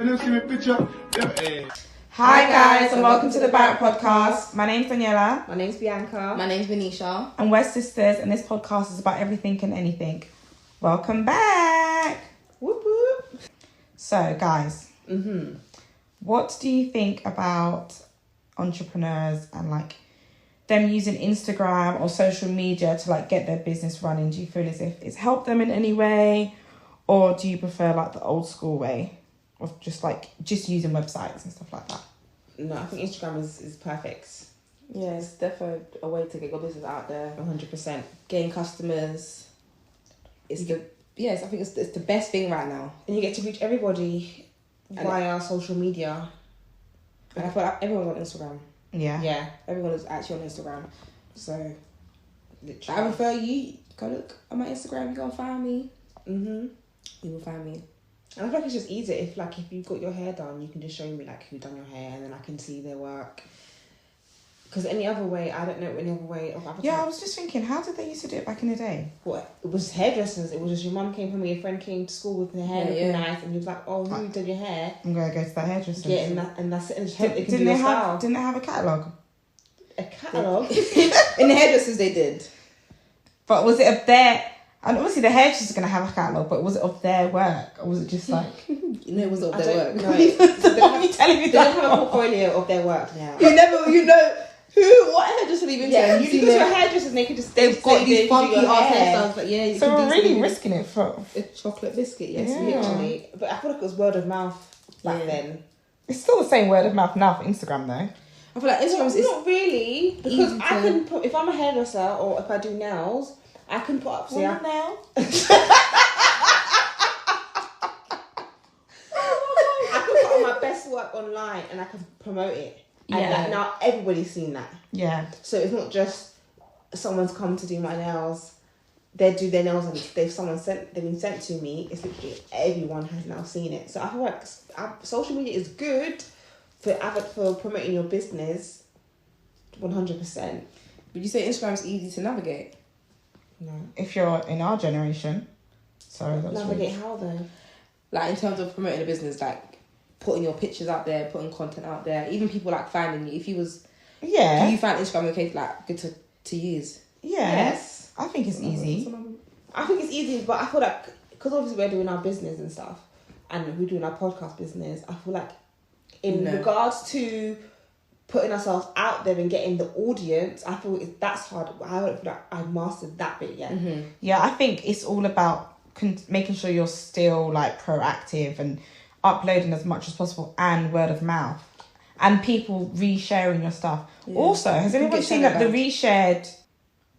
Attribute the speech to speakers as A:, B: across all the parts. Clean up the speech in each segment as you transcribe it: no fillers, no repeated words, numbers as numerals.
A: Hi guys, and welcome to the Barrett Podcast. My name's Daniela.
B: My name's Bianca.
C: My name's Venetia.
A: And we're sisters, and this podcast is about everything and anything. Welcome back.
B: Whoop whoop.
A: So guys, what do you think about entrepreneurs and like them using Instagram or social media to like get their business running? Do you feel as if it's helped them in any way, or do you prefer like the old school way of just using websites and stuff like that?
B: No, I think Instagram is perfect.
C: Yeah, it's definitely a way to get your business out there.
B: 100%.
C: Gain customers. I think it's the best thing right now.
B: And you get to reach everybody via social media.
C: And I feel like everyone's on Instagram.
B: Yeah.
C: Everyone is actually on Instagram. So,
B: Literally.
C: I refer you, go look on my Instagram, you go and find me.
B: Mm-hmm.
C: You will find me.
B: And I feel like it's just easier if you've got your hair done, you can just show me like who done your hair, and then I can see their work. Because any other way, I don't know any other way of advertising.
A: Yeah, I was just thinking, how did they used to do it back in the day?
B: What? It was hairdressers. It was just your mum came for me, a friend came to school with her hair looking nice, and he was like, "Oh, who did your hair?"
A: I'm gonna go to that hairdresser.
B: Yeah, and that's it. And
A: Didn't they have a catalogue?
B: a catalogue?
C: In the hairdressers they did.
A: But was it of their... And obviously the hairdresser's going to have a catalogue, but was it of their work? Or was it just like...
C: You know, it was of their work.
B: No, they don't
A: telling me
B: have a portfolio of their work now.
C: What hairdresser even
B: Yeah, you go to a hairdresser and they could just...
C: They've got these funky ass hairstyles, but yeah, you
A: So
C: can
A: we're
C: do
A: really
C: something-
A: risking it for...
C: a chocolate biscuit, yes.
A: Yeah.
B: Literally. But I feel like it was word of mouth back then.
A: It's still the same word of mouth now for Instagram though.
C: I feel like Instagram is
B: Not really. Because
C: easy
B: I
C: to-
B: can put... If I'm a hairdresser or if I do nails, I can put up...
A: Now?
B: I can put up my best work online and I can promote it. And
A: Yeah.
B: like, now everybody's seen that.
A: Yeah.
B: So it's not just someone's come to do my nails. They do their nails and they've been sent to me. It's literally everyone has now seen it. So I feel like social media is good for promoting your business. 100%.
C: Would you say Instagram is easy to navigate?
B: No.
A: If you're in our generation. Sorry, that's
B: Navigate
A: rude.
B: how though?
C: Like in terms of promoting a business, like putting your pictures out there, putting content out there, even people like finding you. If you was,
A: Yeah.
C: do you find Instagram okay, like good to use?
A: Yeah.
B: Yes.
A: I think it's easy.
B: I think it's easy, but I feel like because obviously we're doing our business and stuff, and we're doing our podcast business, I feel like in regards to putting ourselves out there and getting the audience, I feel that's hard. I don't feel like I've mastered that bit yet.
C: Mm-hmm.
A: Yeah, I think it's all about making sure you're still like proactive and uploading as much as possible and word of mouth. And people resharing your stuff.
C: Yeah.
A: Also, has anyone
C: get
A: seen
C: shadow
A: that the
C: banned.
A: reshared...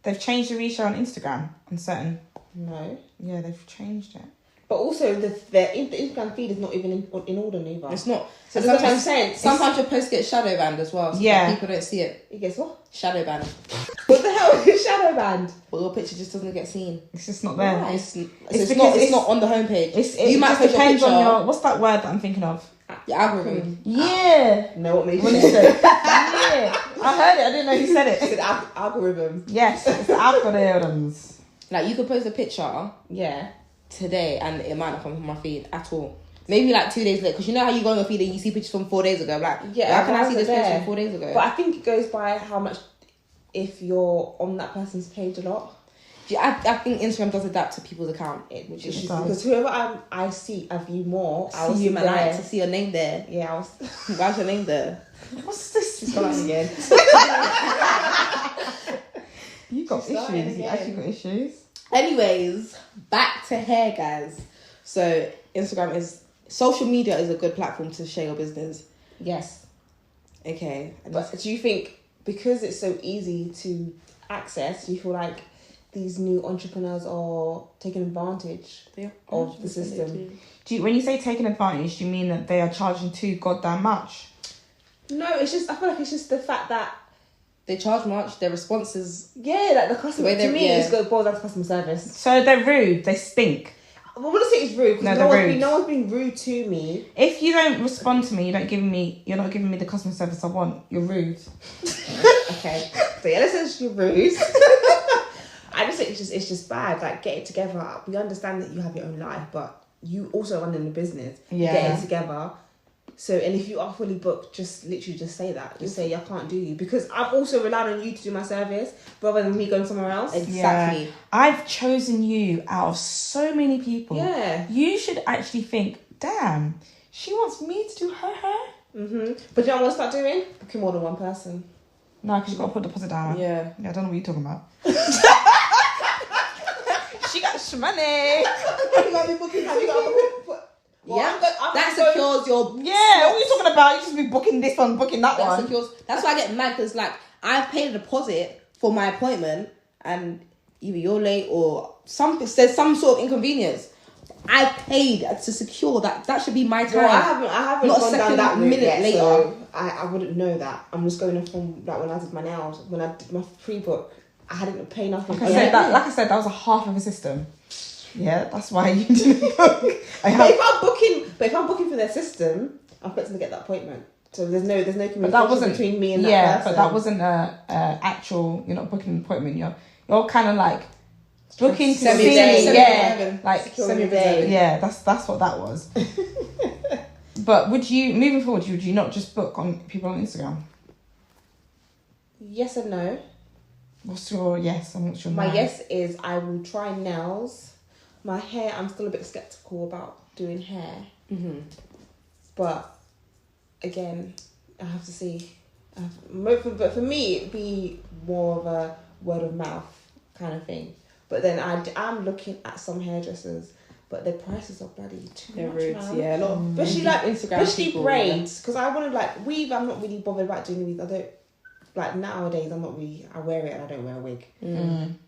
A: They've changed the reshare on Instagram on certain...
B: No.
A: Yeah, they've changed it.
B: But also, the Instagram feed is not even in order neither.
C: It's not.
B: So
C: And
B: it doesn't make
C: sometimes,
B: sense.
C: sometimes your posts get shadow banned as well. So
A: Yeah.
C: people don't see it.
B: It gets what?
C: Shadow banned.
B: What the hell is shadow band?
C: But your picture just doesn't get seen.
A: It's just not there.
B: Why?
C: It's
A: because
C: it's not on the homepage.
A: It
C: you might
A: just
C: post your
A: depends
C: picture,
A: on your... What's that word that I'm thinking of?
C: your algorithm.
A: Yeah.
B: No, what makes
A: What
B: you
A: is
B: say?
A: it? Yeah. I heard it. I didn't know who said
B: I
A: it.
B: said algorithm.
A: Yes, it's the algorithms.
C: Like you could post a picture
B: Yeah.
C: today and it might not come from my feed at all. Maybe like 2 days later, because you know how you go on your feed and you see pictures from 4 days ago. Like,
B: Yeah,
C: how can I
B: why
C: see
B: is
C: this
B: it
C: post
B: there?
C: from 4 days ago?
B: But I think it goes by how much, if you're on that person's page a lot.
C: I think Instagram does adapt to people's account, which is
A: It does.
B: Because whoever I view more, I will
C: see
B: see
C: you, man.
B: there.
C: Like to see your name there.
B: Yeah, I was.
C: Why's your name there?
A: What's this?
B: It's gone on again.
A: You got
B: starting
A: issues. You
B: again.
A: actually got issues.
C: Anyways, back to hair, guys. So social media is a good platform to share your business.
B: Yes.
C: Okay.
B: But do you think because it's so easy to access, do you feel like these new entrepreneurs are taking advantage of the system?
A: When you say taking advantage, do you mean that they are charging too goddamn much?
B: No, I feel like it's just the fact that
C: they charge much. Their responses.
B: like the customer
C: The way
B: to me it's got boils down to customer service.
A: So they're rude. They stink.
B: I wouldn't say it's rude because
A: No, they're rude.
B: no one's been rude to me.
A: If you don't respond to me, you're not giving me the customer service I want. You're rude.
B: Okay, so yeah, let's say you're rude. I just think it's just bad. Like, get it together. We understand that you have your own life, but you also run in the business.
A: Yeah.
B: Get it together. So, and if you are fully booked, just literally just say that. Just say, I can't do you. Because I've also relied on you to do my service rather than me going somewhere else.
C: Exactly.
A: Yeah. I've chosen you out of so many people.
B: Yeah.
A: You should actually think, damn, she wants me to do her hair?
B: Mm-hmm. But you know what I want to start doing? Booking more than one person.
A: No, because you've got to put the deposit down.
C: Yeah.
A: I don't know what you're talking about. She got money.
B: Have you got to book?
C: Yeah, that secures your...
A: Yeah, what are you talking about? You just be booking this one, booking that one.
C: Secures... That's why I get mad, because, like, I've paid a deposit for my appointment, and either you're late or there's some sort of inconvenience. I paid to secure that. That should be my time.
B: Well, I haven't
C: Not
B: gone down that route
C: minute
B: yet,
C: later.
B: so I wouldn't know that. I'm just going off from like when I did my nails, when I did my pre-book, I didn't pay nothing.
A: Like I said, that was a half of a system. Yeah, that's why you didn't book.
B: If I'm booking for their system, I'm expecting to get that appointment. So there's no communication between me and that person.
A: But that wasn't a actual. You're not booking an appointment. You're kind of like booking to see. Like
B: semi-day.
A: Yeah, that's what that was. But would you, moving forward, would you not just book on people on Instagram?
B: Yes and no.
A: What's your yes and what's your no?
B: My yes is I will try nails. My hair, I'm still a bit skeptical about doing hair.
C: Mm-hmm.
B: But again, I have to see. But for me, it'd be more of a word of mouth kind of thing. But then I'm looking at some hairdressers, but their prices are bloody too much, man.
C: Yeah, a lot of
B: especially
C: Instagram
B: especially
C: people,
B: braids. Because I want to like weave. I'm not really bothered about doing weave. I don't like nowadays. I'm not really. I wear it and I don't wear a wig.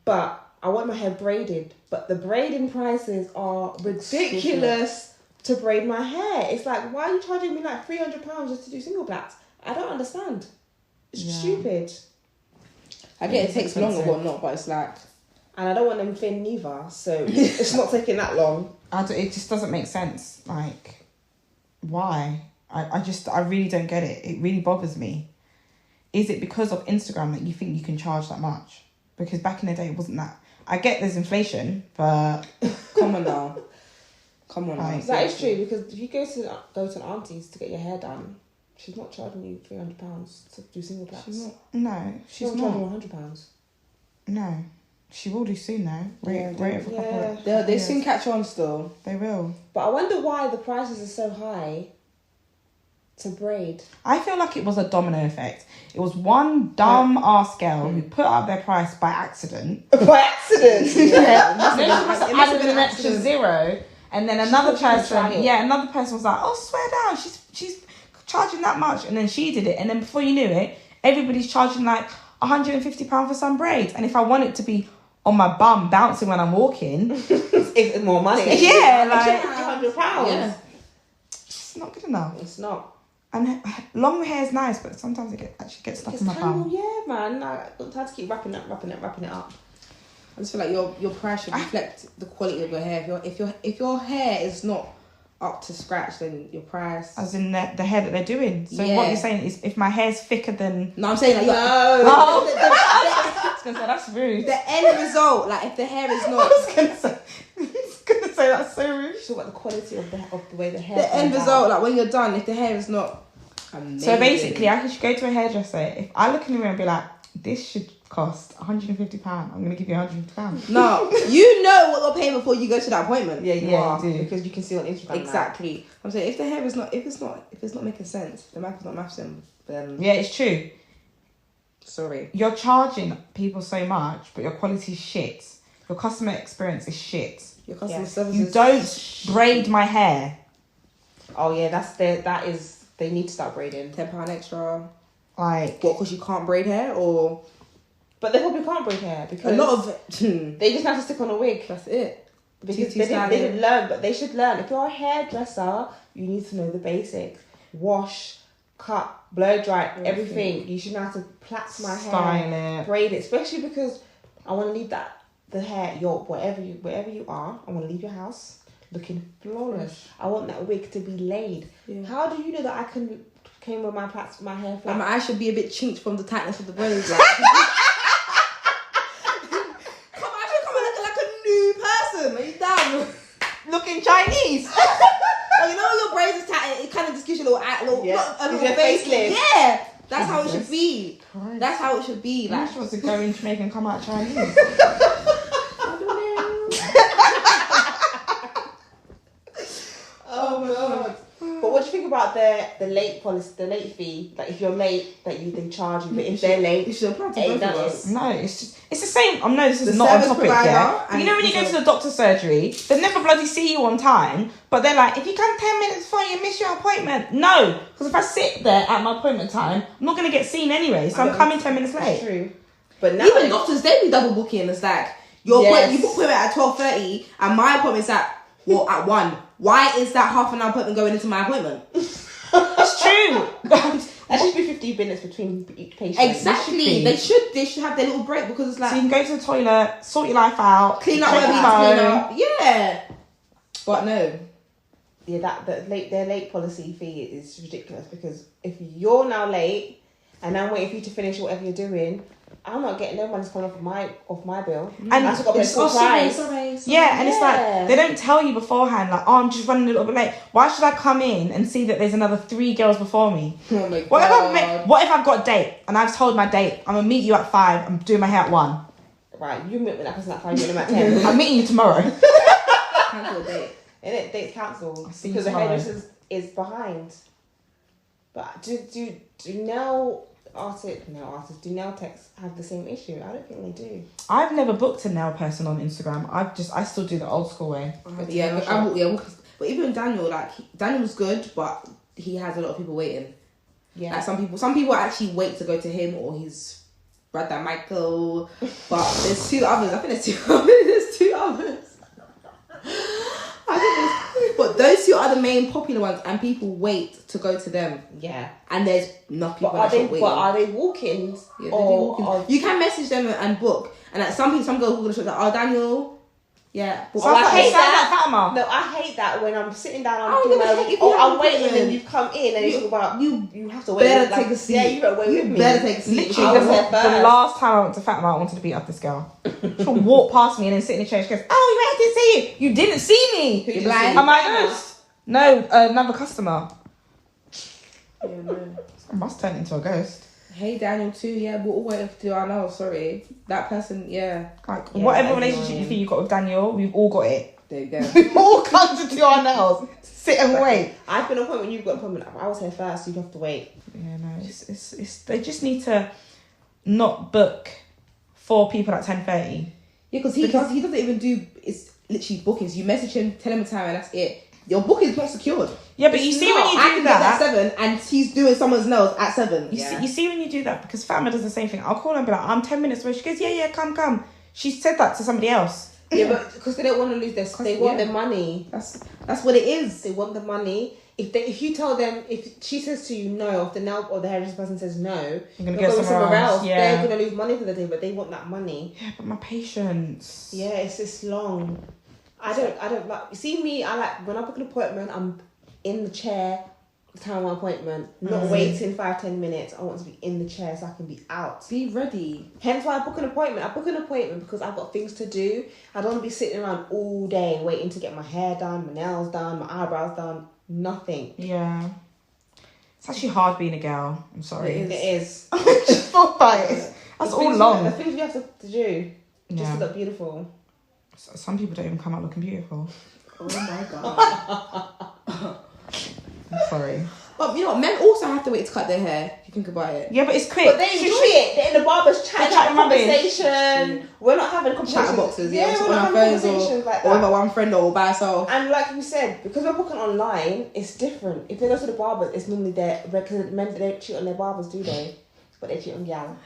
B: But I want my hair braided. But the braiding prices are ridiculous to braid my hair. It's like, why are you charging me like £300 just to do single plaits? I don't understand. It's stupid.
C: I get it takes long or whatnot, but it's like...
B: And I don't want them thin neither, so it's not taking that long.
A: It just doesn't make sense. Like, why? I really don't get it. It really bothers me. Is it because of Instagram that you think you can charge that much? Because back in the day, it wasn't that. I get there's inflation, but...
C: Come on now.
B: That is true, because if you go to an auntie's to get your hair done, she's not charging you £300 to do single plaits.
A: She's not
B: charging you £100.
A: No. She will do soon though. Wait for a couple of...
C: They soon catch on still.
A: They will.
B: But I wonder why the prices are so high to braid.
A: I feel like it was a domino effect. It was one dumb ass girl who put up their price by accident.
B: By accident?
A: Yeah. Then she must have added an extra zero. And then another person was like, oh, swear down, she's charging that much. And then she did it. And then before you knew it, everybody's charging like £150 for some braids. And if I want it to be on my bum bouncing when I'm walking,
B: it's more money.
A: Yeah, like
B: £100.
C: Yeah.
A: It's not good enough.
B: It's not.
A: And long hair is nice, but sometimes it actually gets stuck in my bum.
B: Yeah, man. I don't have to keep wrapping it up.
C: I just feel like your price should reflect the quality of your hair. If your hair is not up to scratch, then your price...
A: As in the hair that they're doing. So what you're saying is if my hair's thicker than...
C: No, I'm saying like...
A: I was going to say, that's rude.
C: The end result, like if the hair is not...
A: I was going to say that's so rude.
B: She's talking about the quality of the way the hair...
C: The end result, like when you're done, if the hair is not amazing...
A: So basically, I should go to a hairdresser. If I look in the mirror and be like, this should cost £150, I'm going to give you £150.
C: No, you know what you're paying before you go to that appointment.
B: Yeah, you are.
A: You do.
B: Because you can see on Instagram.
C: Exactly. Now. I'm saying if the hair is not, if it's not making sense, the math is not mathing, then
A: yeah, it's true.
C: Sorry.
A: You're charging people so much, but your quality is shit. Your customer experience is shit.
C: Your customer service.
A: You don't braid my hair.
B: Oh yeah, they need to start braiding.
C: £10 extra.
A: Like
C: what? Because you can't braid hair, or
B: but they probably can't braid hair because
C: a lot of
B: they just have to stick on a wig.
C: That's it.
B: Because they didn't learn, but they should learn. If you're a hairdresser, you need to know the basics: wash, cut, blow dry, everything. You should know how to plait my hair, braid it. Especially because I want to leave the hair, wherever you are. I want to leave your house looking flawless. I want that wig to be laid. Yeah. How do you know that I came with my plaits, my hair flat?
C: My eyes should be a bit chinked from the tightness of the braids. Like. I should come looking like a new person. Are you dumb?
A: Looking Chinese.
C: Like, you know when your braids is tight, it kind of just gives you little little
B: facelift.
C: Yeah, that's how it should be. Christ. That's how it should be.
A: Like, she wants to go in Jamaica and come out Chinese.
C: I don't know.
B: Oh my god. But what do you think about the late policy, the late fee? Like if you're late, that they charge you, but if they're late,
C: you should apply to both of us.
A: No, it's the same. I know this is not on topic yet. You know when you go to the doctor's surgery, they never bloody see you on time, but they're like, if you come 10 minutes before, you miss your appointment. No, because if I sit there at my appointment time, I'm not going to get seen anyway, so I'm coming 10 minutes late.
B: That's true. But now
C: even doctors, they be double booking. It's like you book appointment at 12:30 and my appointment's at 1. Why is that half an hour appointment going into my appointment?
A: It's true.
B: That should be 15 minutes between each patient.
C: Exactly. They should have their little break because it's like,
A: so you can go to the toilet, sort your life out,
C: clean up whatever you clean up. Yeah. But no.
B: Yeah, their late policy fee is ridiculous because if you're now late and I'm waiting for you to finish whatever you're doing, I'm not getting no money's coming off my bill.
A: And
B: I've got to pay full price.
A: Yeah, and it's like they don't tell you beforehand, like, oh, I'm just running a little bit late. Why should I come in and see that there's another 3 girls before me?
C: Oh my God.
A: What if I've got a date and I've told my date I'm gonna meet you at 5, I'm doing my hair at 1.
B: Right, you meet with that person at 5, you meet them at 10.
A: I'm meeting you tomorrow.
B: Cancel a date. And date's cancelled because the hairdresser is behind. But do nail techs have the same issue? I don't think they do.
A: I've never booked a nail person on Instagram. I still do the old school way.
C: But even Daniel, Daniel's good, but he has a lot of people waiting. Yeah. Like some people actually wait to go to him or his brother Michael. But there's 2 others. I think there's 2 others. But those 2 are the main popular ones, and people wait to go to them.
B: Yeah,
C: and there's enough people.
B: But are they walk-ins?
C: Yeah, you can message them and book. And like some girls will go to like, oh Daniel, yeah.
A: I hate that.
B: No, I hate that when I'm sitting down, I'm waiting, and you've come in and you talk about you have to wait.
C: Better take a seat.
B: Yeah, you better wait with me.
C: Better take a seat.
A: Literally, the last time I went to Fatima, I wanted to beat up this girl. She walked past me and then sit in the chair. She goes, "Oh, you ready to see you? You didn't see me.
B: You're blind.
A: Am I ghost?" No, another customer.
C: Yeah, no.
A: I must turn into a ghost.
C: Hey Daniel too, yeah, we're all waiting to do our nails, sorry. That person, yeah.
A: Like, whatever relationship you think you got with Daniel, we've all got it.
C: There you go.
A: We've all come to do our nails. Sit and wait.
B: I've been on appointment, you've got an appointment. I was here first, so you have to wait.
A: Yeah, no, it's they just need to not book 4 people at 10:30.
C: Yeah, because he doesn't even do, it's literally bookings. You message him, tell him a time and that's it. Your booking's not secured.
A: Yeah, but you see when you do that
C: at 7 and he's doing someone's nails at 7.
A: You see when you do that, because Fatima does the same thing. I'll call her and be like, I'm 10 minutes away. She goes, yeah, come. She said that to somebody else.
B: Yeah, but because they don't want to lose they want their money.
C: That's what it is.
B: They want the money. If you tell them, if she says to you no, if the nail or the hairdresser person says no,
A: you're gonna go somewhere else.
B: Yeah. They're gonna lose money for the day, but they want that money.
A: Yeah, but my patience.
B: Yeah, it's just long. I don't like. See me. I like when I book an appointment. I'm in the chair the time of my appointment, not waiting 5-10 minutes. I want to be in the chair so I can be out.
C: Be ready.
B: Hence why I book an appointment. I book an appointment because I've got things to do. I don't want to be sitting around all day waiting to get my hair done, my nails done, my eyebrows done. Nothing.
A: Yeah. It's actually hard being a girl. I'm sorry.
B: It is.
A: That's all long.
B: The things we have to do just to look beautiful.
A: Some people don't even come out looking beautiful.
C: Oh my God.
A: I'm sorry.
C: But you know, men also have to wait to cut their hair. If you think about it.
A: Yeah, but it's quick.
B: But they enjoy it. They're in the barber's chatting conversation. We're not having a conversation.
C: Chatterboxes,
B: we're not having conversations like that.
C: Or with one friend or by herself.
B: And like you said, because we're booking online, it's different. If they go to the barbers, it's normally because men don't cheat on their barbers, do they? But they cheat on gal.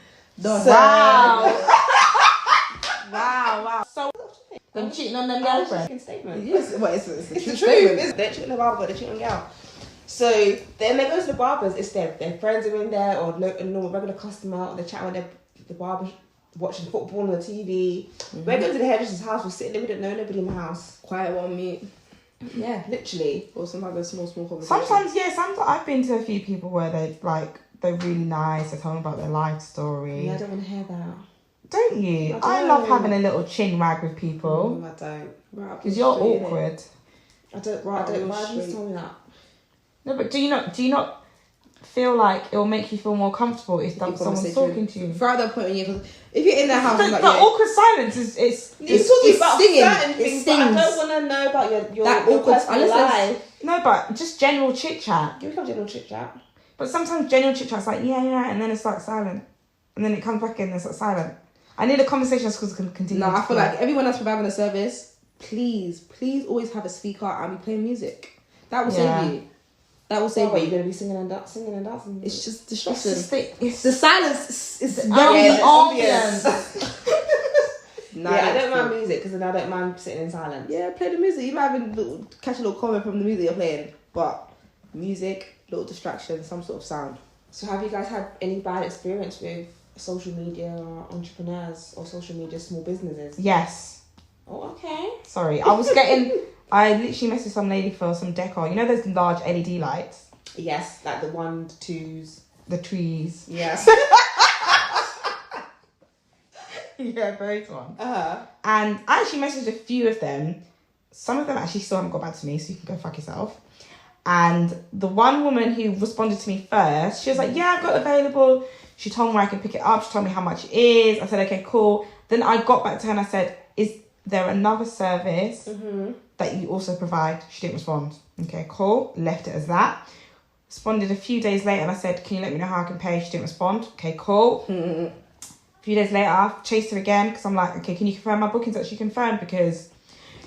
A: Wow. So them cheating on their girlfriend.
B: Statement.
C: Yes, well, it's
B: the truth. They're cheating on the barber, but they're cheating on gal. So then they go to the barbers. It's their friends are in there, or a normal regular customer, or they're chatting with the barber, watching football on the TV. We're going to the hairdresser's house. We're sitting there. We don't know nobody in the house.
C: Quiet one meet.
B: Yeah, literally.
C: Or some other small conversations.
A: Sometimes I've been to a few people where they're really nice. They're talking about their life story.
B: Yeah, I don't want to hear that.
A: Don't you? I love having a little chin wag with people.
B: I don't.
A: Because you're awkward.
B: I don't. Why have you told me that?
A: No, but do you not feel like it will make you feel more comfortable if someone's talking to you?
C: Throughout that point, because if you're in their house,
A: the awkward silence is
B: it's talking about
C: stinging.
B: certain things, but I don't want to know about your
C: awkward
B: personal life.
A: No, but just general chit chat.
B: You become general chit chat.
A: But sometimes general chit chat's like yeah, and then it's like silent, and then it comes back in and it's like silent. I need a conversation because it can continue.
C: No, I feel like everyone that's providing a service, please always have a speaker and be playing music. That will save you. That will save you.
B: You're gonna be singing and dancing.
C: It's just distracting.
A: It's
C: the silence is
A: very
B: obvious.
C: No,
B: I don't mind music because then I don't mind sitting in silence.
C: Yeah, play the music. You might even catch a little comment from the music you're playing, but music, little distraction, some sort of sound.
B: So have you guys had any bad experience with social media entrepreneurs or social media small businesses?
A: Yes.
B: Oh, okay.
A: Sorry, I literally messaged some lady for some decor. You know those large LED lights?
B: Yes, like the 1, 2s.
A: The trees.
B: Yes.
A: Yeah, those ones.
B: Uh-huh.
A: And I actually messaged a few of them. Some of them actually still haven't got back to me, so you can go fuck yourself. And the one woman who responded to me first, she was like, yeah, I've got it available. She told me where I can pick it up. She told me how much it is. I said, okay, cool. Then I got back to her and I said, is there another service that you also provide? She didn't respond. Okay, cool. Left it as that. Responded a few days later and I said, can you let me know how I can pay? She didn't respond. Okay, cool. A few days later, I chased her again because I'm like, okay, can you confirm my booking's actually confirmed? Because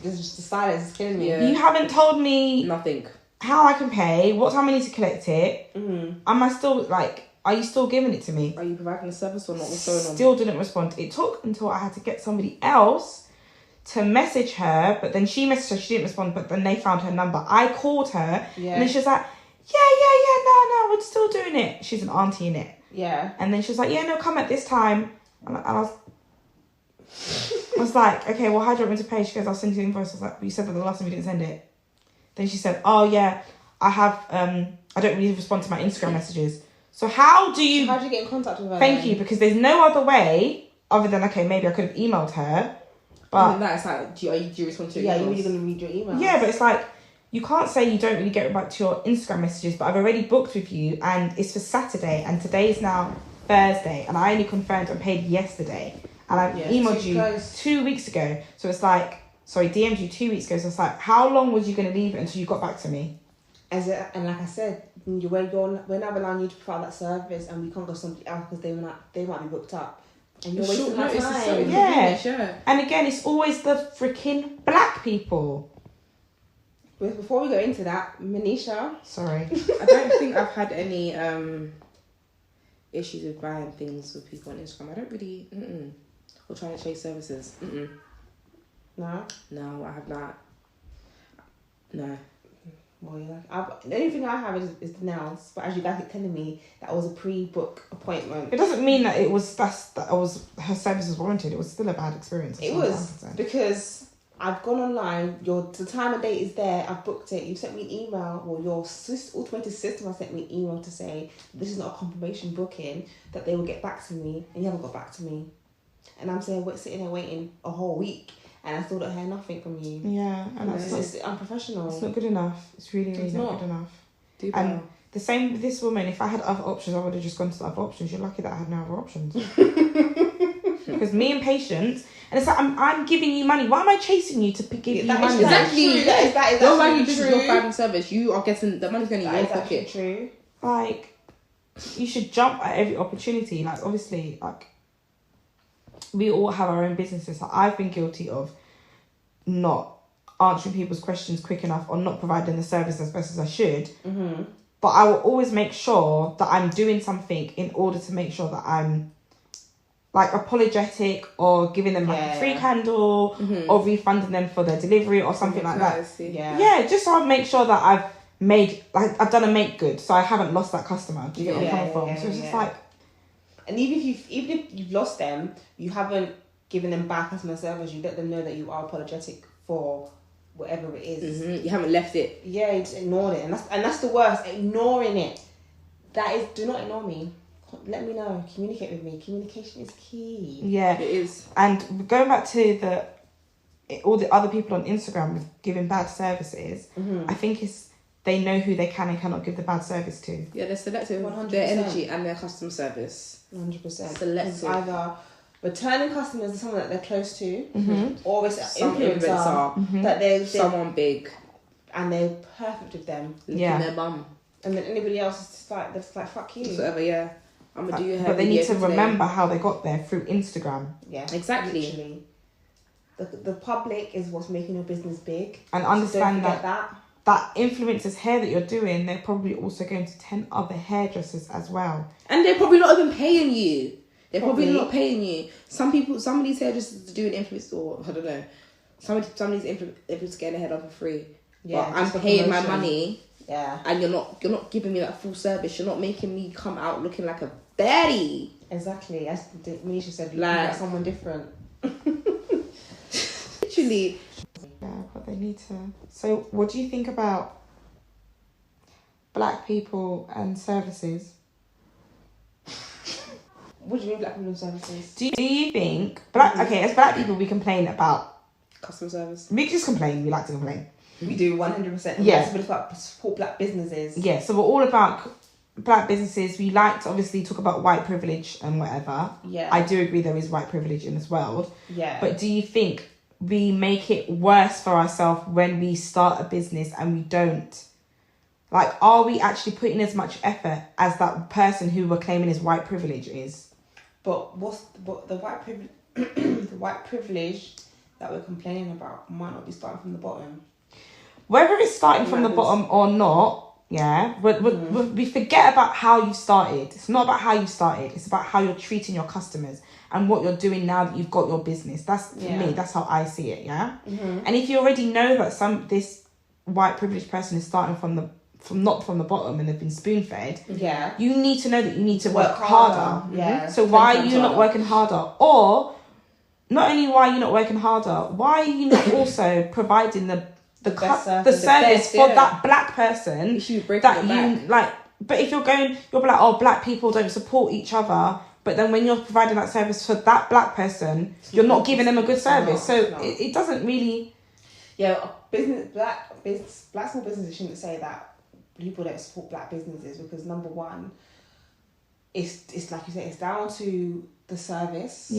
B: this is just the silence is killing me.
C: Yeah.
A: You haven't told me
C: nothing.
A: How I can pay, what time I need to collect it. Am I still are you still giving it to me?
C: Are you providing a service or not? What's going on?
A: Still didn't respond. It took until I had to get somebody else to message her, but then she messaged her, she didn't respond, but then they found her number. I called her and then she was like, no, we're still doing it. She's an auntie in it.
B: Yeah.
A: And then she was like, yeah, no, come at this time. And I was like, okay, well, how do you want me to pay? She goes, I'll send you the invoice. I was like, but you said that the last time you didn't send it. Then she said, oh, yeah, I have, I don't really respond to my Instagram messages. So how do you
B: get in contact with her?
A: Thank you, because there's no other way other than, okay, maybe I could have emailed her. But
C: that's like, do you respond to your
B: emails?
C: emails?
B: You're really going to read your emails.
A: Yeah, but it's like, you can't say you don't really get back to your Instagram messages, but I've already booked with you and it's for Saturday and today is now Thursday and I only confirmed and paid yesterday. And I emailed you 2 weeks ago. So it's like, DM'd you 2 weeks ago. So it's like, how long was you going to leave it until you got back to me?
B: And like I said, we're not allowing you to provide that service and we can't go somebody else because they might be booked up. And you're wasting my time.
A: Yeah. And again, it's always the freaking black people.
B: Before we go into that, Manisha.
A: Sorry.
C: I don't think I've had any issues with buying things with people on Instagram. I don't really, or trying to chase services.
B: No?
C: No, I have not. No.
B: Well, the only thing I have is the nails, but as you guys keep telling me, that was a pre-book appointment.
A: It doesn't mean that her service was warranted. It was still a bad experience.
B: It was because I've gone online. The time and date is there. I've booked it. You sent me an email. Well, your automated system has sent me an email to say this is not a confirmation booking. That they will get back to me, and you haven't got back to me. And I'm sitting there waiting a whole week. And I still don't hear nothing from you.
A: Yeah, and
B: it's unprofessional.
A: It's not good enough. It's really, really not good enough. And the same with this woman. If I had other options, I would have just gone to the other options. You're lucky that I had no other options. Because me and Patience, and it's like I'm giving you money. Why am I chasing you to give you money?
C: Exactly.
B: That is
C: your value is your providing service. You are getting the money's going in your pocket.
B: True.
A: Like, you should jump at every opportunity. Like, obviously, we all have our own businesses. Like, I've been guilty of not answering people's questions quick enough or not providing the service as best as I should. But I will always make sure that I'm doing something in order to make sure that I'm apologetic or giving them a free candle or refunding them for their delivery or something like that. Yeah, just so I make sure that I've done a make good, so I haven't lost that customer. Do you get where I'm coming from? So it's just like.
B: And even if you've lost them, you haven't given them back customer service. You let them know that you are apologetic for whatever it is.
C: You haven't left it.
B: Yeah, you just ignored it, and that's the worst. Ignoring it. That is. Do not ignore me. Let me know. Communicate with me. Communication is key.
A: Yeah,
C: it is.
A: And going back to all the other people on Instagram with giving bad services, I think it's they know who they can and cannot give the bad service to.
C: Yeah, they're selective.
B: 100%.
C: Their energy and their customer service.
B: 100%.
C: Selective.
B: It's either returning customers are someone that they're close to, or it's
C: Some
B: influencer that they're
C: someone big
B: and they're perfect with them.
C: licking their bum.
B: And then anybody else is just like, they're just like, fuck you.
C: Whatever, yeah. I'm gonna do your hair.
A: But they need to remember how they got there through Instagram.
B: Yeah,
C: exactly.
B: Literally. The public is what's making your business big.
A: And understand
B: so don't forget
A: that influencer's hair that you're doing, they're probably also going to 10 other hairdressers as well.
C: And they're probably not even paying you. They're probably not paying you. Some of these hairdressers do an influence, or I don't know. Some of these influencers getting their head off for free. Yeah, but I'm paying my money.
B: Yeah.
C: And you're not giving me that full service. You're not making me come out looking like a baddie.
B: Exactly. As Manisha said, like someone different.
C: Literally.
A: Yeah, but they need to. So, what do you think about black people and services?
B: What do you mean black people and services?
A: Do you think as black people we complain about
C: customer service?
A: We just complain. We like to complain.
B: We do 100%.
A: Yeah.
B: But it's about support black businesses.
A: Yeah. So we're all about black businesses. We like to obviously talk about white privilege and whatever.
B: Yeah.
A: I do agree there is white privilege in this world.
B: Yeah.
A: But do you think we make it worse for ourselves when we start a business and we don't? Like, are we actually putting as much effort as that person who we're claiming is white privilege is?
B: But the white privilege, the white privilege that we're complaining about might not be starting from the bottom.
A: Whether it's starting from the bottom or not, yeah, we forget about how you started. It's not about how you started. It's about how you're treating your customers and what you're doing now that you've got your business. That's for me. That's how I see it. Yeah. Mm-hmm. And if you already know that this white privileged person is starting not from the bottom and they've been spoon fed.
B: Yeah.
A: You need to know that you need to work harder.
B: Yeah.
A: So why are you not working harder? Or not only why are you not working harder, why are you not also providing the service for that black person that you like? But if you're like, oh, black people don't support each other, but then when you're providing that service for that black person, you're not giving them a good service. It doesn't really.
B: Yeah, black small businesses shouldn't say that people don't support black businesses, because number one, it's like you say, it's down to the service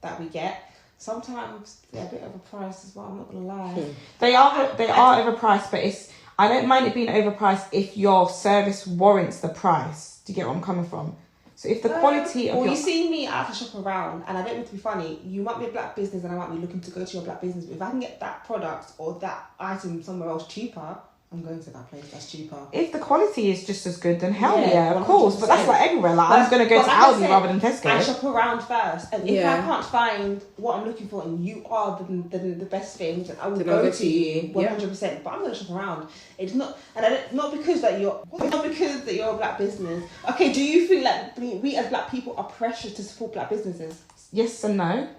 B: that we get. Sometimes they're a bit overpriced as well, I'm not gonna lie.
A: They are overpriced, but I don't mind it being overpriced if your service warrants the price. Do you get what I'm coming from? So if the quality of
B: you see me, I have to shop around, and I don't mean to be funny. You might be a black business and I might be looking to go to your black business, but if I can get that product or that item somewhere else cheaper, I'm going to that place that's cheaper. If
A: the quality is just as good, then hell yeah, of course. But that's like everywhere. Like, I'm going to go to Aldi rather than Tesco.
B: I shop around first. And if I can't find what I'm looking for and you are the best thing, then I will go to you 100%. Yeah. But I'm going to shop around. It's not, and not because that you're a black business. Okay, do you feel like we as black people are pressured to support black businesses?
A: Yes and no.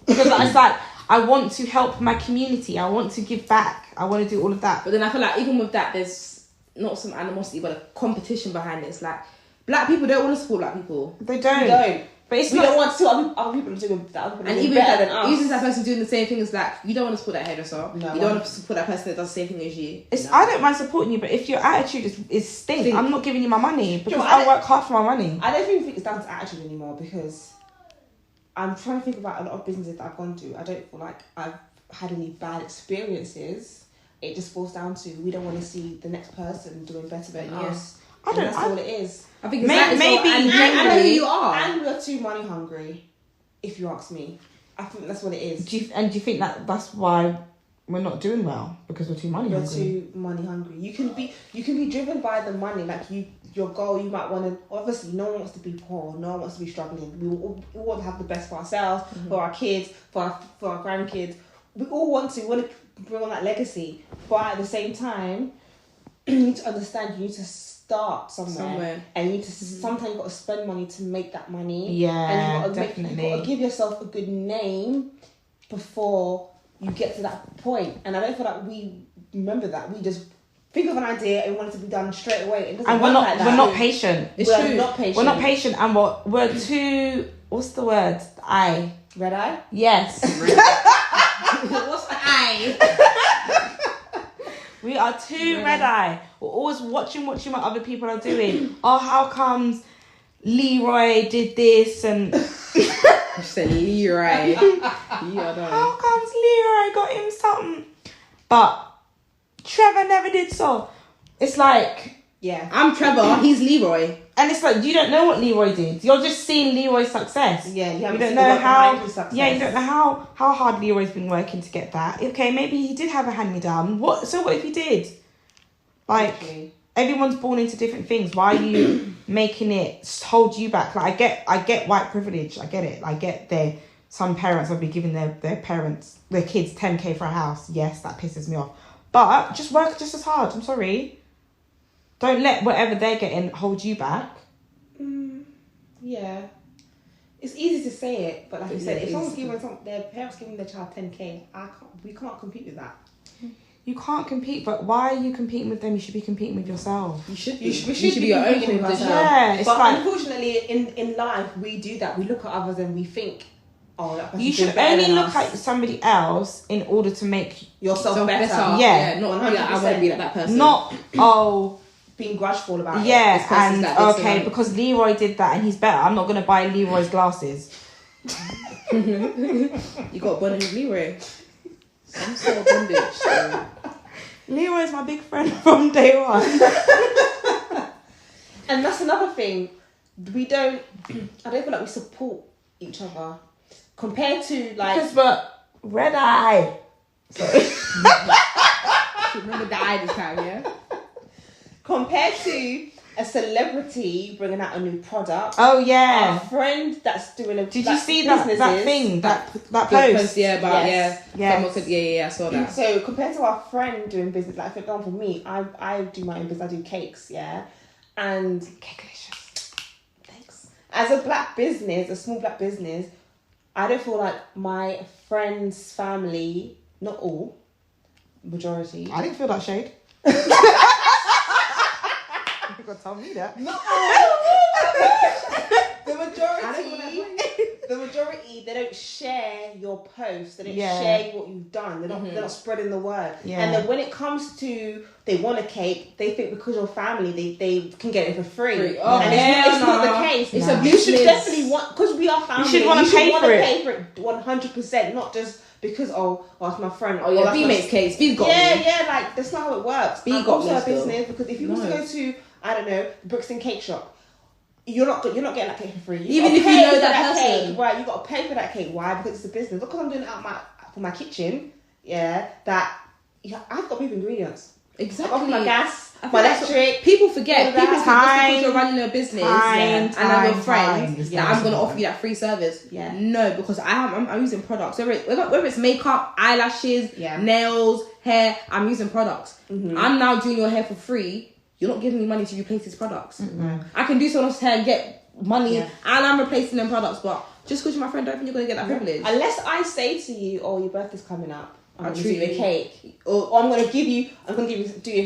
A: Because it's like, I want to help my community. I want to give back. I want to do all of that.
C: But then I feel like even with that, there's not some animosity, but a competition behind it. It's like, black people don't want to support black people.
A: They don't.
B: We don't.
A: But
B: we don't want to see other people doing that. And even better than us.
C: Even that person doing the same thing is like, you don't want to support that hairdresser. No, you don't want to support that person that does the same thing as you.
A: I don't mind supporting you, but if your attitude is stink, I'm not giving you my money because I work hard for my money.
B: I don't even think it's down to attitude anymore, because I'm trying to think about a lot of businesses that I've gone to. I don't feel like I've had any bad experiences. It just falls down to we don't want to see the next person doing better than us. That's all it is.
C: I think maybe I know who you are.
B: And we're too money hungry, if you ask me. I think that's what it is.
A: Do you think that's why we're not doing well? Because we're too money hungry?
B: We're too money hungry. You can be driven by the money. Like your goal, you might want to. Obviously, no one wants to be poor. No one wants to be struggling. We all want to have the best for ourselves, for our kids, for our grandkids. We all want to bring on that legacy, but at the same time, you need to understand you need to start somewhere. And you need to sometimes you've got to spend money to make that money.
A: Yeah,
B: and
A: definitely.
B: You've got to give yourself a good name before you get to that point. And I don't feel like we remember that. We just think of an idea and want it to be done straight away. It doesn't work like that.
A: We're not patient.
B: It's true.
A: We're not patient, and we're too. What's the word?
B: Red eye?
A: Yes.
C: What's the eye?
A: We are too red-eye. We're always watching what other people are doing. Oh, how comes Leroy did this and...
C: I said Leroy.
A: How comes Leroy got him something? But Trevor never did so. It's like...
B: Yeah.
C: I'm Trevor, he's Leroy.
A: And it's like, you don't know what Leroy did. You're just seeing Leroy's success.
B: Yeah, you
A: don't know how... Yeah, you don't know how hard Leroy's been working to get that. Okay, maybe he did have a hand-me-down. So what if he did? Like, everyone's born into different things. Why are you making it hold you back? Like, I get white privilege. I get it. I get some parents will be giving their kids 10k for a house. Yes, that pisses me off. But just work just as hard. I'm sorry. Don't let whatever they're getting hold you back.
B: Yeah. It's easy to say it, but like you said, if someone's giving their parents giving their child 10k, we can't compete with that.
A: You can't compete, but why are you competing with them? You should be competing with yourself.
C: You should be your own competition.
A: Yeah,
B: but unfortunately, in life, we do that. We look at others and we think, that
A: you should only look at somebody else in order to make
B: yourself better.
A: Yeah,
C: not 100%. I want to be like that person.
A: Not
B: being grudgeful about it.
A: Yeah, and because Leroy did that and he's better, I'm not going to buy Leroy's glasses.
C: You got bondage with Leroy. Some sort of bondage.
A: Leroy's my big friend from day one.
B: And that's another thing. I don't feel like we support each other. Compared to like...
A: Because we're red eye. Sorry.
C: Remember the eye this time, yeah?
B: Compared to a celebrity bringing out a new product.
A: Oh yeah,
B: a friend that's doing a.
A: Did you see that thing that post?
C: Yeah, about
A: yes.
C: I saw that.
B: So compared to our friend doing business, like for example, me, I do my own business. I do cakes, and
A: Cakelicious.
B: Thanks. As a black business, a small black business, I don't feel like my friends' family, not all, majority.
A: I didn't feel that shade. You gotta tell me that.
B: No. The majority, they don't share your posts. They don't share what you've done. They're not spreading the word. Yeah. And then when it comes to they want a cake, they think because you're family, they can get it for free. Oh, and it's not the case. It's a business. You should definitely want, because we are family.
A: You should want to pay
B: for it 100%, not just because it's my friend.
C: Oh yeah, B makes cakes. B got me.
B: Yeah, like that's not how it works.
C: B got me.
B: Also a business, because if you want to go to, I don't know, Brixton Cake Shop, you're not getting that cake for free.
C: Even if you know that person,
B: cake, right? You got to pay for that cake. Why? Because it's a business. Not because I'm doing it for my kitchen. Yeah, I've got people ingredients.
C: Exactly.
B: I've got my gas, my electric.
C: People forget. People think just because you're running a business and I'm your friend that I'm going to offer you that free service.
B: Yeah.
C: No, because I'm using products. Whether it's makeup, eyelashes, nails, hair, I'm using products. Mm-hmm. I'm now doing your hair for free. You're not giving me money to replace these products. Mm-hmm. I can do someone else's hair and get money and I'm replacing them products, but just because you're my friend, don't think you're going to get that privilege.
B: Unless I say to you, your birthday's coming up. I'm going to do you a cake. Or I'm going to give you,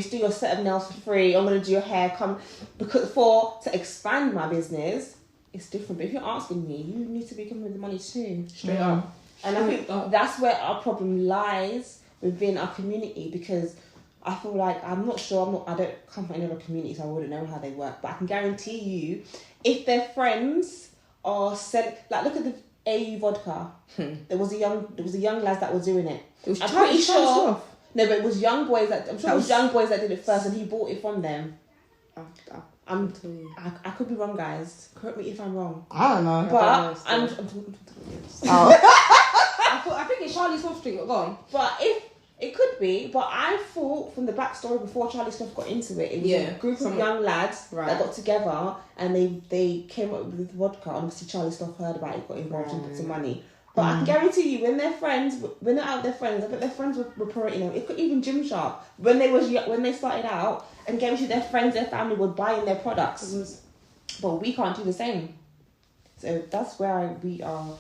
B: do your set of nails for free. I'm going to do your hair. To expand my business, it's different. But if you're asking me, you need to be coming with the money too.
C: Straight up.
B: And I think that's where our problem lies within our community, because I feel like I don't come from any other community, so I wouldn't know how they work. But I can guarantee you, if their friends are like, look at the AU vodka. There was a young lad that was doing it. I'm pretty sure. No, but it was young boys that did it first, and he bought it from them. I could be wrong, guys. Correct me if I'm wrong.
A: I don't know.
B: But I'm
C: I think it's Charlie Soft Street. Go on.
B: But if it could be, but I thought from the backstory before Charlie Smith got into it, it was a group of young lads that got together and they came up with vodka. Obviously, Charlie Smith heard about it, got involved and put some money. But I can guarantee you, when they're out with their friends, I bet their friends were promoting them. It could even Gymshark when they started out, and guarantee their friends, their family were buying their products. But we can't do the same. So that's where we are.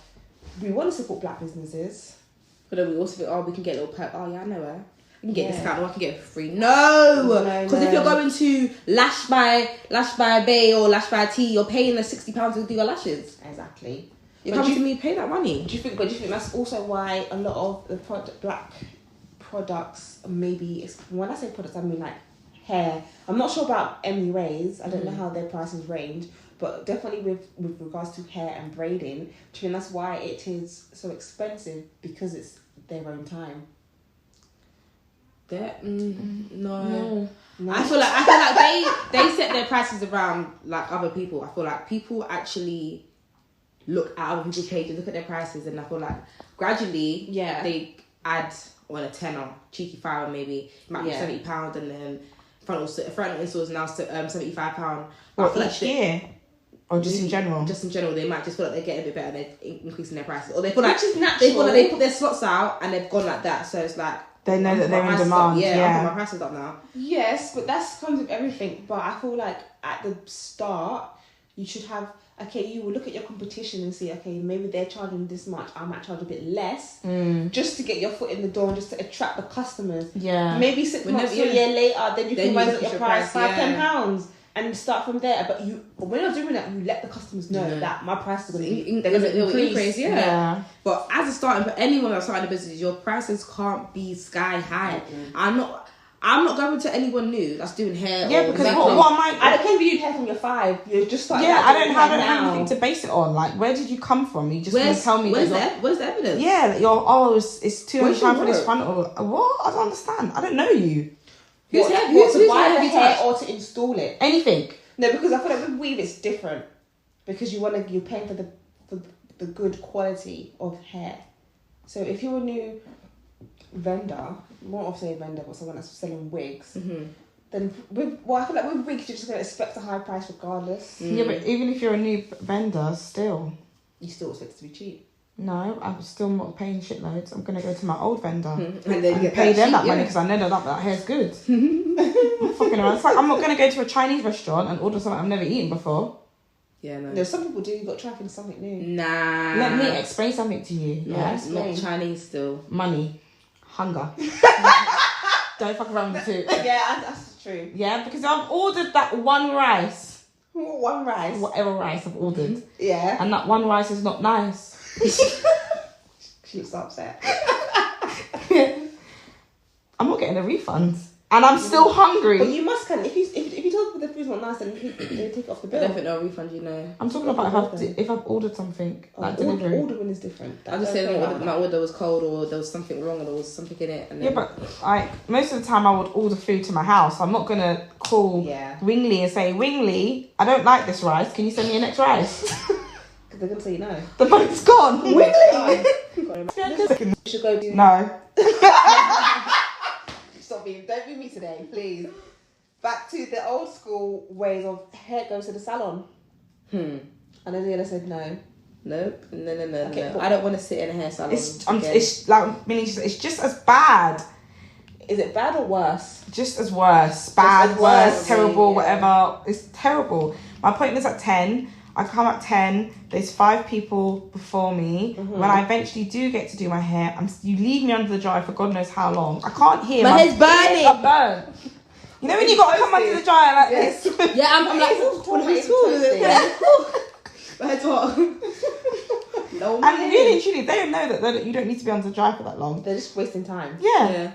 B: We want to support black businesses.
C: But then we also think, we can get a little perk. Oh yeah, I know her. I can get a discount, or I can get it for free. No, because if you're going to Lash by Bay or Lash by T, you're paying the £60 to do your lashes.
B: Exactly.
C: You're coming to me, pay that money.
B: Do you think that's also why a lot of the black products, maybe when I say products, I mean like hair. I'm not sure about Emily Rays. I don't know how their prices range, but definitely with regards to hair and braiding, that's why it is so expensive, because it's their own time.
C: No. I feel like they set their prices around like other people. I feel like people actually look at other people's pages, look at their prices, and I feel like gradually they add on a tenner, cheeky $5 maybe, it might be £70, and then front installs now £75.
A: What, each year? Or just in general?
C: Just in general, they might just feel like they're getting a bit better, they're increasing their prices, or they feel like
B: which is natural.
C: They feel like they put their slots out and they've gone like that, so it's like
A: they know that they're in demand.
C: Yeah, I'll put my prices up now.
B: Yes, but that comes with everything. But I feel like at the start, you should have, you will look at your competition and see, maybe they're charging this much, I might charge a bit less, just to get your foot in the door and just to attract the customers. Yeah. Maybe 6 months to a year later, then you can raise up your price £5-10 and start from there. But when you're doing that, you let the customers know that my price is going to increase.
C: Yeah. But as a starting, for anyone that's starting a business, your prices can't be sky high. I'm not going to anyone new that's doing hair.
A: Yeah, because what am
B: I don't care if you do hair from your 5. You're just starting.
A: Yeah, I don't have anything to base it on. Like, where did you come from? You just want to tell me.
C: Where's the evidence?
A: Yeah, that it's £200 for this front. Or what? I don't understand. I don't know you.
B: Who's to buy the hair or to install it?
A: Anything.
B: No, because I feel like with weave it's different, because you're paying for the good quality of hair. So if you're a new vendor, more often a vendor, but someone that's selling wigs, then I feel like with wigs you're just going to expect a high price regardless.
A: Yeah, but even if you're a new vendor, still
B: you still expect it to be cheap.
A: No, I'm still not paying shitloads. I'm going to go to my old vendor and pay them that money, because I know that hair's good. I'm fucking around. It's like, I'm not going to go to a Chinese restaurant and order something I've never eaten before.
C: Yeah, no.
B: No, some people do. You've got to try things something new.
C: Nah.
A: Let me explain something to you.
C: Yeah, it's not Chinese still.
A: Money. Hunger. Don't fuck around with the two.
B: Yeah, that's true.
A: Yeah, because I've ordered that one rice.
B: What one rice?
A: Whatever rice I've ordered.
B: Yeah.
A: And that one rice is not nice.
B: She looks upset.
A: I'm not getting a refund. And I'm still hungry.
B: But you must if you tell people the food's not nice, then they take it off the bill.
C: I don't think they'll refund you, no.
A: I'm talking about if I've ordered something like delivery.
B: Ordering is different.
C: I just said my order was cold, or there was something wrong, or there was something in it. And then...
A: Yeah, but most of the time I would order food to my house. I'm not gonna call Wingley and say, Wingley, I don't like this rice. Can you send me your next rice?
B: Because they're gonna say no.
A: The money's gone. Wingley.
B: You should go do.
A: No.
B: Don't be me today, please. Back to the old school ways of hair goes to the salon. And Adela said no.
C: Nope. No. Okay, I don't want to sit in a hair salon.
A: It's like Millie said, it's just as bad.
B: Is it bad or worse?
A: Just as worse. Bad, worse, terrible, whatever. It's terrible. My appointment's at 10. I come at 10. There's 5 people before me. When I eventually do get to do my hair, you leave me under the dryer for God knows how long. I can't hear.
C: My hair's burning.
A: I'm burnt. You know when you got to come under the dryer like this?
C: Yeah, I'm like, what are you talking about? My head's hot.
A: No, and really and truly, they don't know that you don't need to be under the dryer for that long.
B: They're just wasting time.
A: Yeah.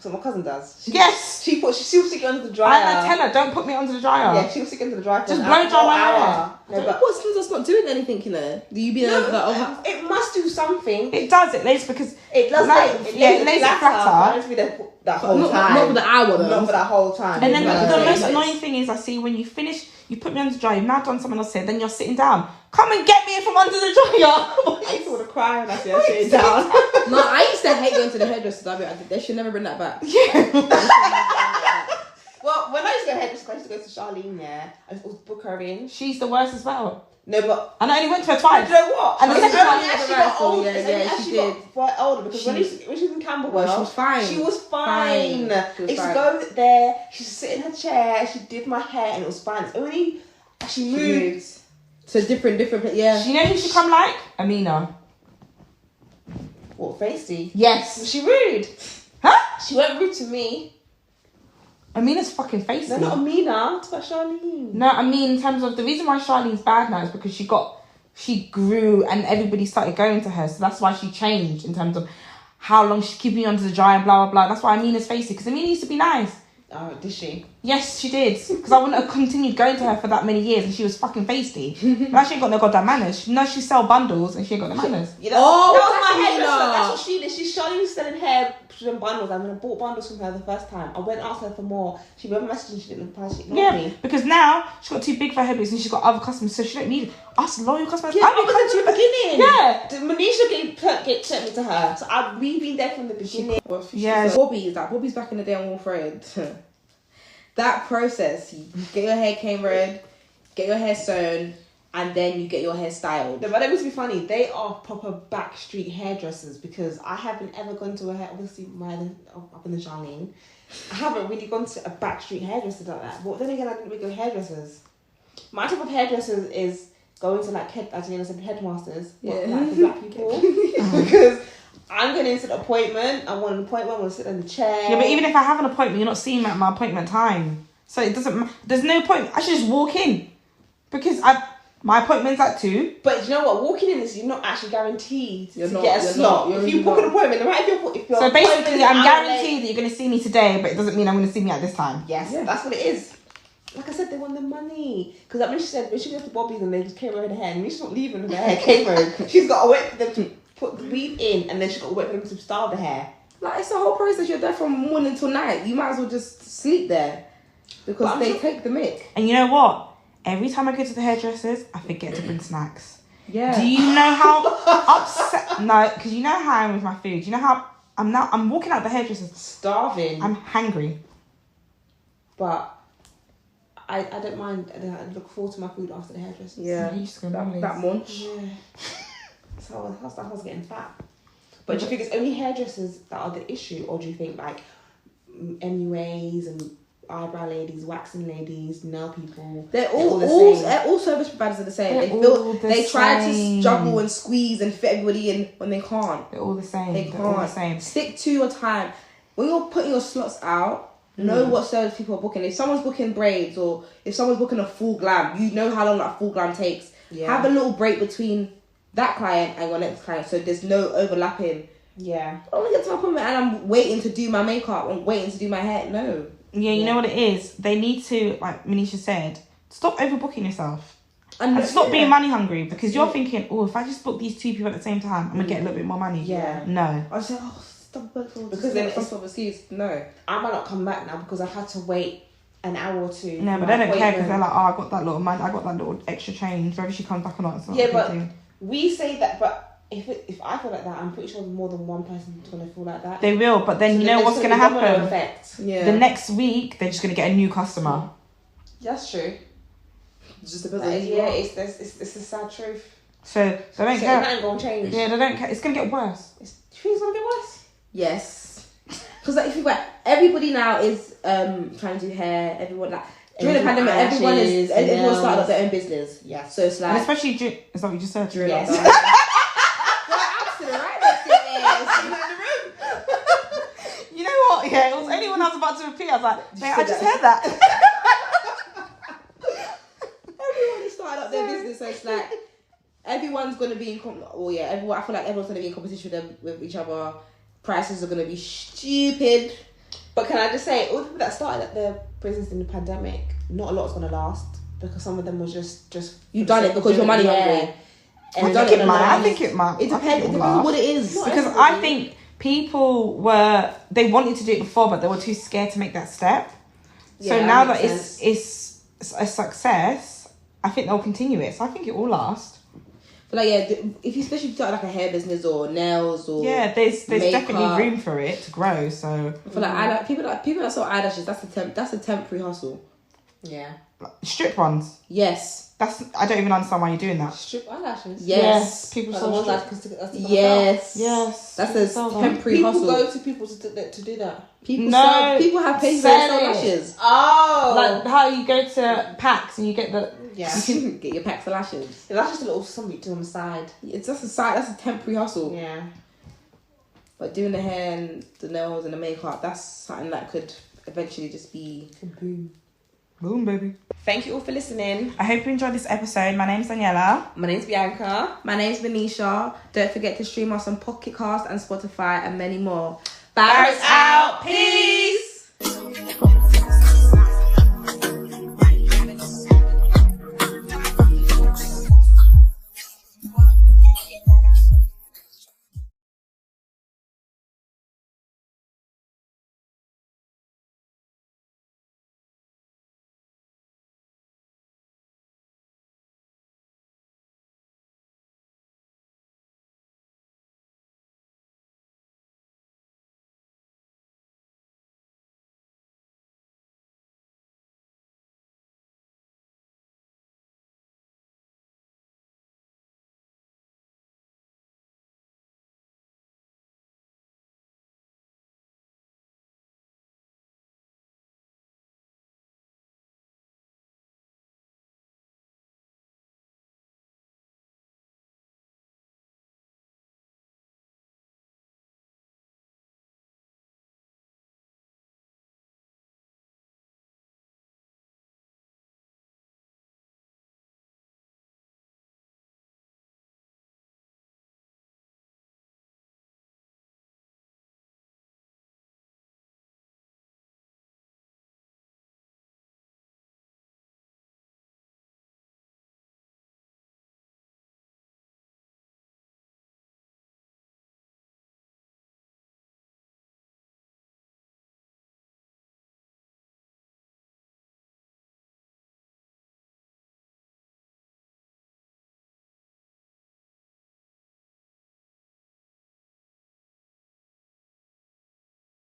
B: So my cousin does.
A: Yes.
B: She'll stick it under the dryer.
A: I tell her, don't put me under the dryer.
B: Yeah, she'll stick it under the dryer.
A: Just blow dry my hair.
C: No, but what's that's not doing anything, you know? You be
B: it must do something.
A: It does. It lays because
B: it does.
A: It lays it flatter.
B: It lays that whole time.
C: Not for the hour though.
B: Not for that whole time.
A: And then the most annoying thing is, I see when you finish, you put me under the dryer. You've now done someone else's hair. Then you're sitting down. Come and get me from under the dryer.
B: I used to want to cry when I see her sitting down.
C: No, I used to hate going to the hairdresser. They should never bring that back.
A: Yeah.
B: Well, when I used to go hairdresser, I used to go to Charlene. Yeah, I used to book her in.
A: She's the worst as well.
B: No, but
A: and I only went to her twice.
B: You know what?
A: And the second time
B: she got older.
C: Yeah, she did.
B: Quite older because when she was in Camberwell,
C: she was fine.
B: She was fine. I used to go there. She used to sit in her chair. She did my hair, and it was fine. It's only she moved.
C: So different. Yeah.
A: You know who she come like? Amina.
B: What, Facey?
A: Yes.
B: Was she rude?
A: Huh?
B: She went rude to me.
A: Amina's fucking Facey.
B: No, not Amina. It's about Charlene.
A: No, I mean in terms of the reason why Charlene's bad now is because she grew and everybody started going to her, so that's why she changed in terms of how long she's keeping you under the dry and blah, blah, blah. That's why Amina's facey. Because Amina used to be nice.
B: Oh, did she?
A: Yes, she did. Because I wouldn't have continued going to her for that many years and she was fucking feisty. Now she ain't got no goddamn manners. She sell bundles and she ain't got no manners.
B: You know, that was my hairdresser. That's what she did. She's showing selling hair in bundles. I mean, I bought bundles from her the first time. I went and asked her for more. She went messaging and she didn't reply. She ignored me. Because now she's got too big for her boots and she's got other customers, so she don't need us loyal customers.
C: Yeah, I was at the beginning.
B: Yeah, Manisha get sent me to her, so we've been there from the beginning.
C: Yeah, Bobby's back in the day on Wilfred. That process, you get your hair cane red, get your hair sewn, and then you get your hair styled.
B: No, but that must be funny. They are proper backstreet hairdressers because I haven't ever gone to a hair. Obviously, up in the Charlene, I haven't really gone to a backstreet hairdresser like that. But then again, I didn't really go hairdressers. My type of hairdressers is going to like headmasters, like for black people, because I'm going into an appointment. I want an appointment. I want to sit in the chair.
A: Yeah, but even if I have an appointment, you're not seeing me at my appointment time. So it doesn't... There's no point. I should just walk in. Because my appointment's at 2.
B: But you know what? Walking in is you're not actually guaranteed to get a slot. If you book an appointment, no matter if you're...
A: So basically, I'm guaranteed that you're going to see me today, but it doesn't mean I'm going to see me at this time.
B: Yes, that's what it is. Like I said, they want the money. Because like when she goes to Bobby's and they just came over her hair, and she's not leaving with her hair came over. She's got to wait for them to put the weave in, and then she's got to wait for them to style the hair.
C: Like, it's the whole process. You're there from morning till night. You might as well just sleep there. Because they take the mick.
A: And you know what? Every time I go to the hairdressers, I forget to bring snacks.
C: Yeah.
A: Do you know how upset... No, because you know how I am with my food. You know how... I'm walking out the hairdressers.
B: Starving.
A: I'm hangry.
B: But... I don't mind. I look forward to my food after the hairdressers.
C: Yeah. That munch.
B: Yeah. So I was getting fat. But do you think it's only hairdressers that are the issue, or do you think like MUAs and eyebrow ladies, waxing ladies, nail people?
C: They're all service providers are the same. They try to juggle and squeeze and fit everybody in when they can't.
A: They're all the same.
C: They can't. Stick to your time. When you're putting your slots out, know what service people are booking. If someone's booking braids or if someone's booking a full glam, you know how long that full glam takes. Yeah. Have a little break between that client and your next client so there's no overlapping.
B: Yeah.
C: I don't want to get to my appointment and I'm waiting to do my makeup. I'm waiting to do my hair. No.
A: Yeah, you know what it is? They need to, like Manisha said, stop overbooking yourself. And stop being money hungry because you're thinking, oh, if I just book these 2 people at the same time, I'm going to get a little bit more money.
B: Yeah.
A: No.
C: I was like, because then it's overseas. No,
B: I might not come back now because I've had to wait an hour or 2.
A: No, but they don't care because they're like, oh, I got that little money, I got that little extra change. Whether she comes back or not, it's not
B: yeah, but we say that. But if I feel like that, I'm pretty sure more than one person's gonna feel like that.
A: They will, but then so you know what's gonna happen.
B: Yeah.
A: The next week they're just gonna get a new customer.
B: That's true.
C: Just
B: it's a sad truth.
A: So they don't care.
B: That ain't gonna change.
A: Yeah, they don't care. It's gonna get worse.
B: Do you think it's gonna get worse?
C: Yes, because like, if you like, everybody now is trying to do hair. Everyone like during the pandemic, everyone started up their own business.
A: Yeah,
C: so it's like,
A: and especially is that what you just said?
C: During
B: yes.
A: You know what? Yeah, it was only when I was about to repeat. I was like, I just heard that.
C: Everyone started up their business, so it's like everyone's gonna be in. Everyone. I feel like everyone's gonna be in competition with each other. Prices are going to be stupid.
B: But can I just say, all the people that started at their business in the pandemic, not a lot's going to last because some of them was just
C: you done it because you're money hungry.
A: I think it might.
C: It depends on what it is.
A: Because I think people they wanted to do it before, but they were too scared to make that step. So now that it's a success, I think they'll continue it. So I think it will last.
C: Like if you especially start like a hair business or nails or
A: there's definitely room for it to grow. So
C: I feel like people that sell eyelashes, that's a temporary hustle.
B: Yeah,
A: strip ones.
C: Yes,
A: I don't even understand why you're doing that.
B: Strip eyelashes.
C: Yes,
A: people
B: sell
A: strip.
C: Yes, that's a temporary hustle.
B: People go to people to do that.
C: People have pages that sell lashes.
B: Oh,
A: like how you go to packs and you get the
C: you can get your packs of lashes.
B: Yeah, that's just a little something to on the side.
C: It's just a side. That's a temporary hustle.
B: Yeah,
C: but doing the hair and the nails and the makeup, that's something that could eventually just be
B: boom.
A: Boom, baby.
B: Thank you all for listening.
A: I hope you enjoyed this episode. My name's Daniela.
B: My name's Bianca.
C: My name's Benisha. Don't forget to stream us on Pocket Cast and Spotify and many more.
B: Barrett's out. Peace.